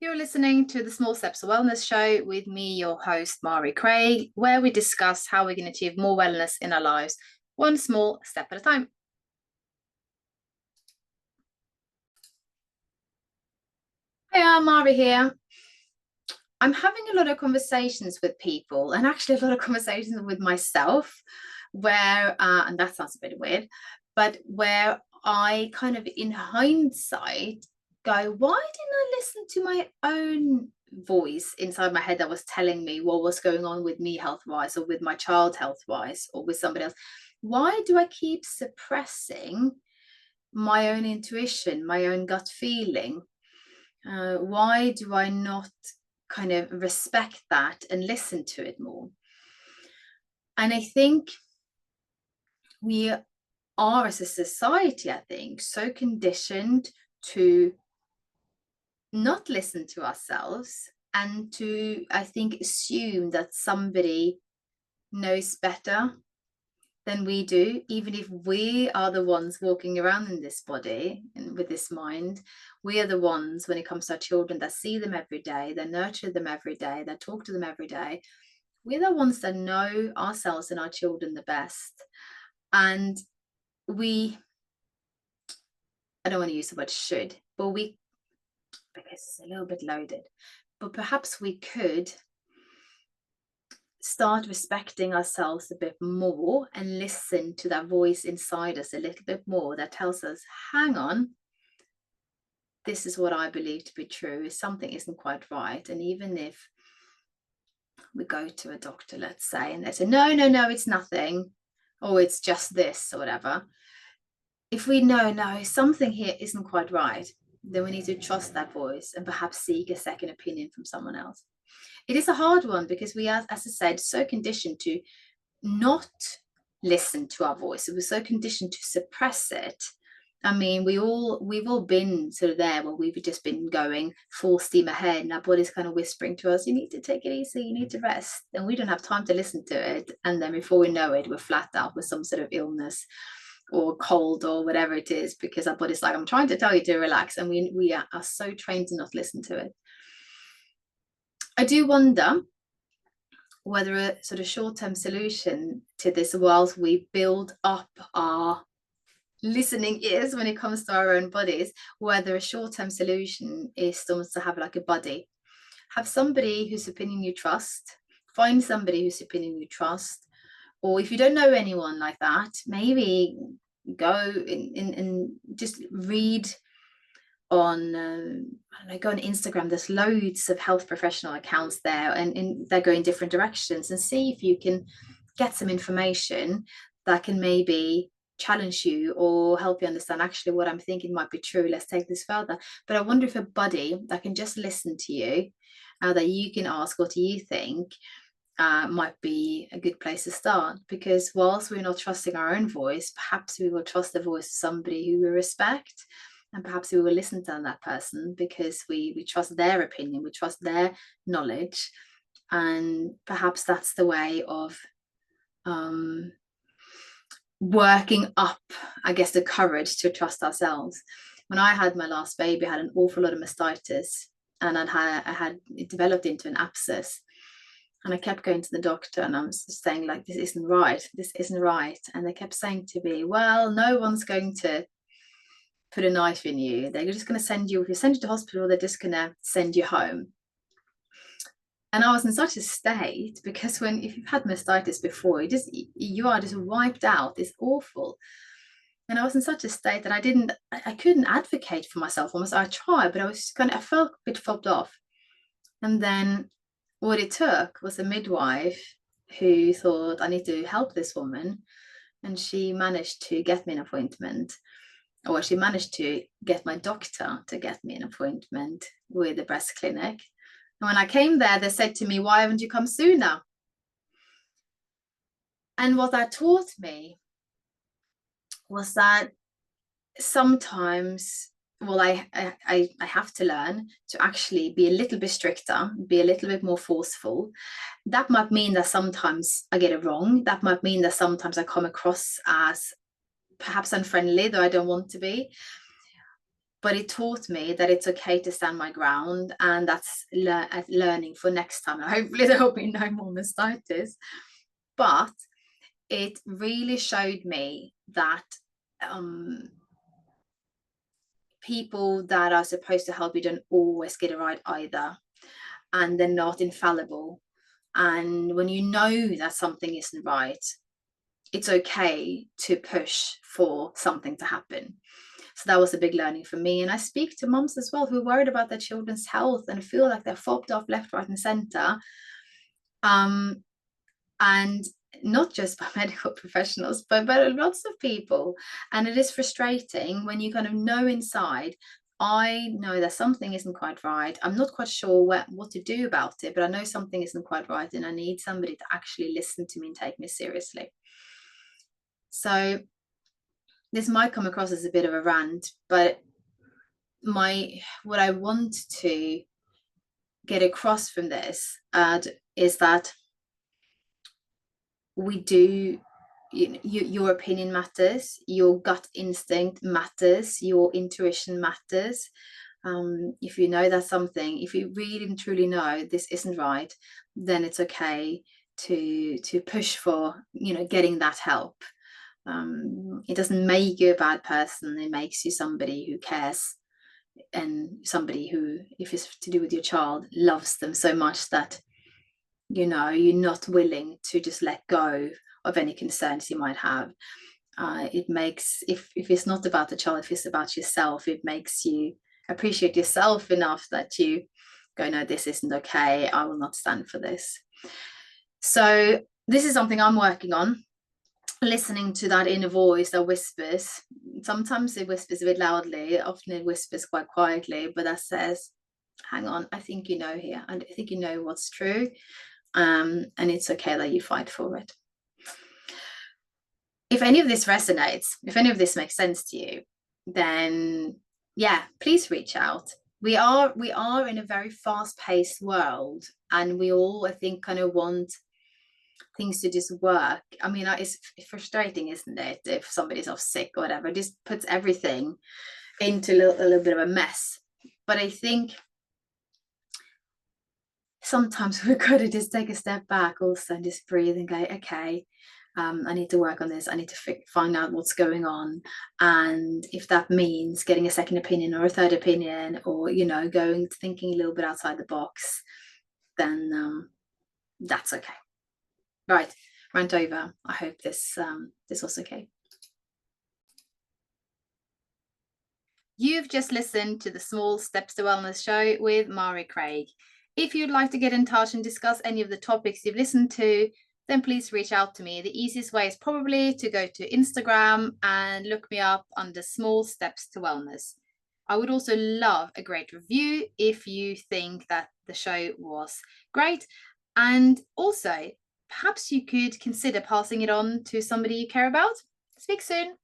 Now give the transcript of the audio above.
You're listening to the Small Steps of Wellness show with me, your host, Mari Craig, where we discuss how we can achieve more wellness in our lives, one small step at a time. Hey, I'm Mari here. I'm having a lot of conversations with people, and actually a lot of conversations with myself, where, and that sounds a bit weird, but where I kind of, in hindsight, go, why didn't I listen to my own voice inside my head that was telling me what was going on with me health wise, or with my child health wise, or with somebody else? Why do I keep suppressing my own intuition, my own gut feeling? Why do I not kind of respect that and listen to it more? And I think we are, as a society, I think, so conditioned to not listen to ourselves and to, I think, assume that somebody knows better than we do, even if we are the ones walking around in this body and with this mind. We are the ones, when it comes to our children, that see them every day, that nurture them every day, that talk to them every day. We're the ones that know ourselves and our children the best. And we, I don't want to use the word should, but we, because it's a little bit loaded, but perhaps we could start respecting ourselves a bit more and listen to that voice inside us a little bit more that tells us, hang on, this is what I believe to be true. Something isn't quite right. And even if we go to a doctor, let's say, and they say, no, it's nothing, or it's just this or whatever, if we know, no, something here isn't quite right, then we need to trust that voice and perhaps seek a second opinion from someone else. It is a hard one because we are, as I said, so conditioned to not listen to our voice. We're so conditioned to suppress it. I mean, we've all been sort of there where we've just been going full steam ahead, and our body's kind of whispering to us, you need to take it easy, you need to rest. And we don't have time to listen to it. And then before we know it, we're flat out with some sort of illness or cold or whatever it is, because our body's like, I'm trying to tell you to relax. And we are so trained to not listen to it. I do wonder whether a sort of short-term solution to this, whilst we build up our listening ears when it comes to our own bodies, whether a short-term solution is to have like a buddy, have somebody whose opinion you trust, find somebody whose opinion you trust, or if you don't know anyone like that, maybe go in and just read on I don't know, go on Instagram. There's loads of health professional accounts there, and they go in different directions, and see if you can get some information that can maybe challenge you or help you understand, actually, what I'm thinking might be true. Let's take this further. But I wonder if a buddy that can just listen to you, that you can ask, what do you think, might be a good place to start. Because whilst we're not trusting our own voice, perhaps we will trust the voice of somebody who we respect, and perhaps we will listen to that person because we trust their opinion, we trust their knowledge. And perhaps that's the way of working up, I guess, the courage to trust ourselves. When I had my last baby, I had an awful lot of mastitis, and I had it developed into an abscess. And I kept going to the doctor, and I was saying, like, this isn't right, and they kept saying to me, well, no one's going to put a knife in you, they're just going to send you, if you send you to hospital, they're just going to send you home. And I was in such a state, because if you've had mastitis before, you are just wiped out. It's awful. And I was in such a state that I couldn't advocate for myself almost. I tried, but I felt a bit fobbed off. And then what it took was a midwife who thought, I need to help this woman. And she managed to get me an appointment, or she managed to get my doctor to get me an appointment with the breast clinic. And when I came there, they said to me, why haven't you come sooner? And what that taught me was that sometimes, well, I have to learn to actually be a little bit stricter, be a little bit more forceful. That might mean that sometimes I get it wrong. That might mean that sometimes I come across as perhaps unfriendly, though I don't want to be. but it taught me that it's okay to stand my ground, and that's learning for next time. Hopefully there will be no more mastitis. But it really showed me that people that are supposed to help you don't always get it right either, and they're not infallible. And when you know that something isn't right, it's okay to push for something to happen. So that was a big learning for me. And I speak to moms as well who are worried about their children's health and feel like they're fobbed off left, right, and center. And not just by medical professionals, but lots of people. And it is frustrating when you kind of know inside, I know that something isn't quite right. I'm not quite sure what to do about it, but I know something isn't quite right, and I need somebody to actually listen to me and take me seriously. So this might come across as a bit of a rant, but what I want to get across from this is that we do, your opinion matters, your gut instinct matters, your intuition matters. If you know that something, if you really and truly know this isn't right, then it's okay to push for, getting that help. It doesn't make you a bad person, it makes you somebody who cares, and somebody who, if it's to do with your child, loves them so much that you're not willing to just let go of any concerns you might have. It makes, if it's not about the child, if it's about yourself, it makes you appreciate yourself enough that you go, no, this isn't okay, I will not stand for this. So this is something I'm working on, listening to that inner voice that whispers. Sometimes it whispers a bit loudly, often it whispers quite quietly, but that says, hang on, I think you know here, and I think you know what's true, and it's okay that you fight for it. If any of this resonates, if any of this makes sense to you, then yeah, please reach out. We are in a very fast-paced world, and we all, I think, kind of want things to just work. I mean, it's frustrating, isn't it, if somebody's off sick or whatever, it just puts everything into a little bit of a mess. But I think sometimes we've got to just take a step back also and just breathe and go, okay, I need to work on this, I need to find out what's going on. And if that means getting a second opinion or a third opinion, or thinking a little bit outside the box, then that's okay. Right, rant over. I hope this was okay. You've just listened to the Small Steps to Wellness show with Mari Craig. If you'd like to get in touch and discuss any of the topics you've listened to, then please reach out to me. The easiest way is probably to go to Instagram and look me up under Small Steps to Wellness. I would also love a great review if you think that the show was great. And also, perhaps you could consider passing it on to somebody you care about. Speak soon.